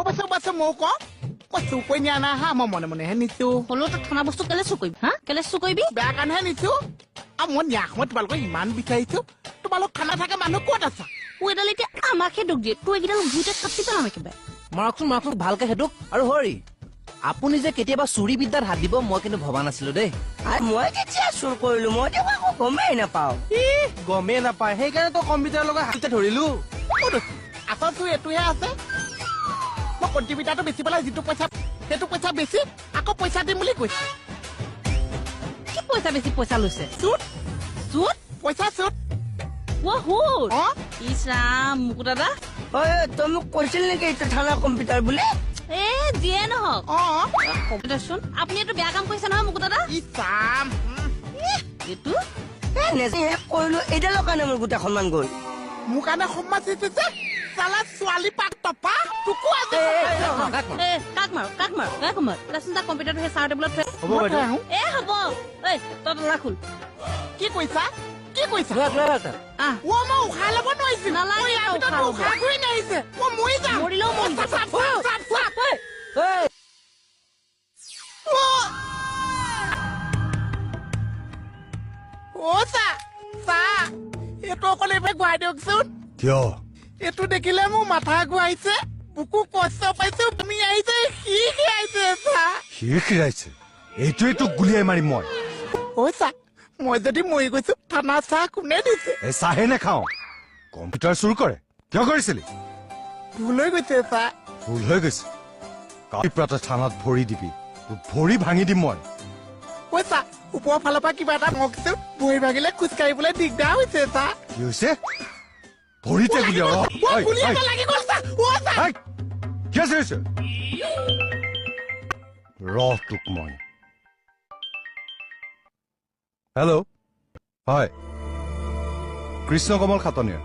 বাচ্চা মই চুৰ কৰি নিয়া নাই হা মই মনে মনেহে নিছো হলেও তই থানা বস্তু কেলে চুৰ কৰিবি হা কেলে চুৰ কৰিবি বেয়া কাৰণেহে নিছো আৰু মই নিয়া সময়ত তোমালোকক ইমান বিচাৰিছো তোমালোক খানা থাকে মানুহ ক'ত আছা এডাল এতিয়া আমাকহে দুখ দিয়ে তোৰ এইকেইডাল ভূতে কাটি পেলাম একেবাৰে মাৰকচোন ভালকে সেইটোক আৰু হৰি আপুনি যে কেতিয়াবা চুৰি বিদ্যাত হাত দিব মই কিন্তু ভবা নাছিলো দেই মই কেতিয়া চুৰ কৰিলো মই একো গমেই নাপাও গমেই নাপায় সেইকাৰণে তই কম্পিউটাৰৰ লগত হাতে ধৰিলো আচল তোৰ এইটোহে আছে মই কণ্ট্ৰিবিউটাৰটো বেচি পেলাই যিটো পইচা সেইটো পইচা বেছি আকৌ পইচা দিম বুলি কৈছে কি পইচা বেছি পইচা লৈছে চুট চুট পইচা চুট হুত ইছ ৰাম মুকু দাদা তই মোক কৈছিল নেকি এইটো থানা কম্পিউটাৰ বুলি এ যিয়ে নহওক কম্পিউটাৰ চোন আপুনি এইটো বেয়া কাম কৰিছে নহয় মুকু দাদা এইটো কৰিলো এইডালৰ কাৰণে মোৰ গোটেই সন্মান গ'ল মোৰ কাৰণে সন্মান দিছে যে চালা ছোৱালী পাক টপা তোকো আজি কাক মাৰ দেচোন তাৰ কম্পিউটাৰটো সেই চাৰ টেবুলত থৈ হ'ব বাইদেউ হ'ব তই তলা খোল কি কৈছা কি কৈছা মই উশাহ ল'ব নোৱাৰিছো উশাহ ঘূৰি নাহিছে মই মৰি যাম মৰিলেও মৰি এইটো অকল এইবাৰ ঘূৰাই দিয়কচোন কিয় এইটো দেখিলে মোৰ মাথা ঘূৰাইছে বুকু কষ্ট পাইছে তুমি আহিছে সি আহিছে সি খিৰাইছে এইটোৱে তোক গুলিয়াই মাৰিম মই মই যদি মৰি গৈছো থানা চাহ কোনে দিছে এই চাহে নেখাও কম্পিউটাৰ চুৰ কৰে কিয় কৰিছিলি ভুল হৈ গৈছে ভুল হৈ গৈছে কালি প্ৰাতে থানাত ভৰি দিবি ভৰি ভাঙি দিম মই ওপৰৰ ফালৰ পৰা কিবা এটা মগছো ভৰি ভাঙিলে খোজকাঢ়িবলৈ দিগদাৰ হৈছে কি হৈছে ভৰিতে কি আছে ৰহ তোক মই হেল্ল' হয় কৃষ্ণ কমল খাটনিয়াৰ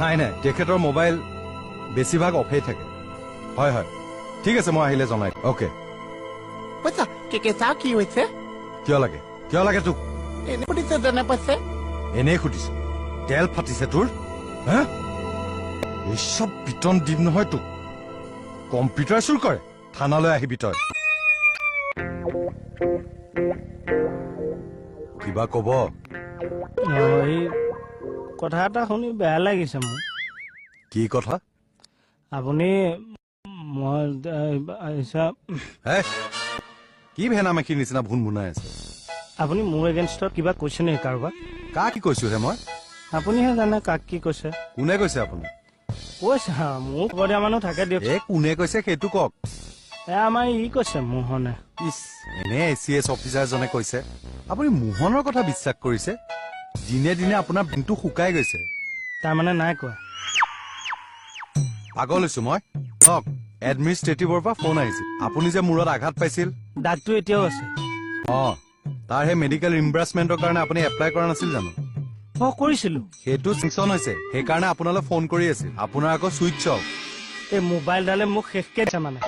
নাই তেখেতৰ মোবাইল বেছিভাগ অফেই থাকে হয় ঠিক আছে মই আহিলে জনাই অ'কে কি হৈছে কিয় লাগে তোক এনে সুধিছে যেনে পাইছে এনেই সুধিছো তেল ফাটিছে তোৰ এই চব পিটন দিম নহয় তোক কম্পিউটাৰ চুৰ কৰে থানালৈ আহিবি তই কিবা কব কথা এটা শুনি বেয়া লাগিছে মোৰ কি কথা আপুনি কি ভেনা মেখীৰ নিচিনা ভুন ভুনাই আছে আপুনি মোৰ এগেইনষ্টত কিবা কৈছে নেকি কাৰোবাক কাক কি কৈছো হে মই আপুনিহে জানে কাক কি কৈছে কোনে কৈছে আপুনি কৈছে মোৰ খবৰ দিয়া মানুহ থাকে দিয়ক কোনে কৈছে সেইটো কওক আমাৰ ই কৈছে মোহনে এনে ACS অফিচাৰজনে কৈছে আপুনি মোহনৰ কথা বিশ্বাস কৰিছে দিনে দিনে আপোনাৰ দিনটো শুকাই গৈছে তাৰমানে নাই কোৱা পাগল হৈছো মই এডমিনিষ্ট্ৰেটিভৰ পৰা ফোন আহিছিল আপুনি যে মূৰত আঘাত পাইছিল দাগটো এতিয়াও আছে তাৰ সেই মেডিকেল ৰিম্বাৰ্চমেণ্টৰ কাৰণে আপুনি এপ্লাই কৰা নাছিল জানো কৰিছিলো সেইটো চেংচন হৈছে সেইকাৰণে আপোনালৈ ফোন কৰি আছিল আপোনাৰ আকৌ চুইচ অফ এই মোবাইলডালে মোক শেষকে দিছে মানে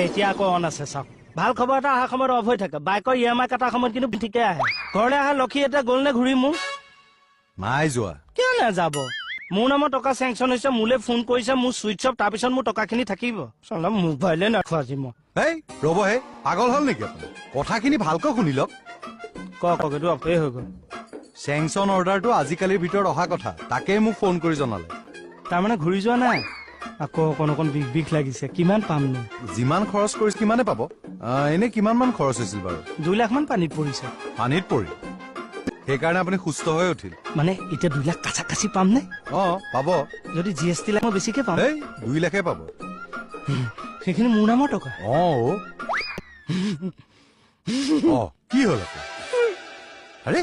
এতিয়া আকৌ অন আছে চাওক ভাল খবৰ এটা অহা সময়ত অফ হৈ থাকে বাইকৰ EMI কটাৰ সময়ত কিন্তু ঠিকে আহে ঘৰলৈ অহা লক্ষী এটা গ'ল নে ঘূৰি মোৰ নাই যোৱা কিয় নাযাব মোৰ নামত টকা চেংচন হৈছে মোলৈ ফোন কৰিছে মোৰ চুইচ অফ তাৰপিছত মোৰ টকাখিনি থাকিব মোবাইলে নাখোৱা আজি মই ৰ'ব পাগল হ'ল নেকি আপুনি কথাখিনি ভালকৈ শুনি লওক কওক এইটো অফেই হৈ গ'ল চেংচন অৰ্ডাৰটো আজিকালিৰ ভিতৰত অহা কথা তাকেই মোক ফোন কৰি জনালে তাৰমানে ঘূৰি যোৱা নাই আকৌ অকণ বিষ লাগিছে কিমান পামনো যিমান খৰচ কৰিছে কিমানে পাব এনে কিমান মান খৰচ হৈছিল বাৰু 2 লাখ মান পানীত পৰিছে পানীত পৰি সেইকাৰণে আপুনি সুস্থ হৈ উঠিল মানে এতিয়া 2 লাখ কাছা কাছি পাম নে পাব যদি GST লাখ বেছিকে পাম 2 লাখে পাব সেইখিনি মোৰ নামৰ টকা কি হ'ল আৰে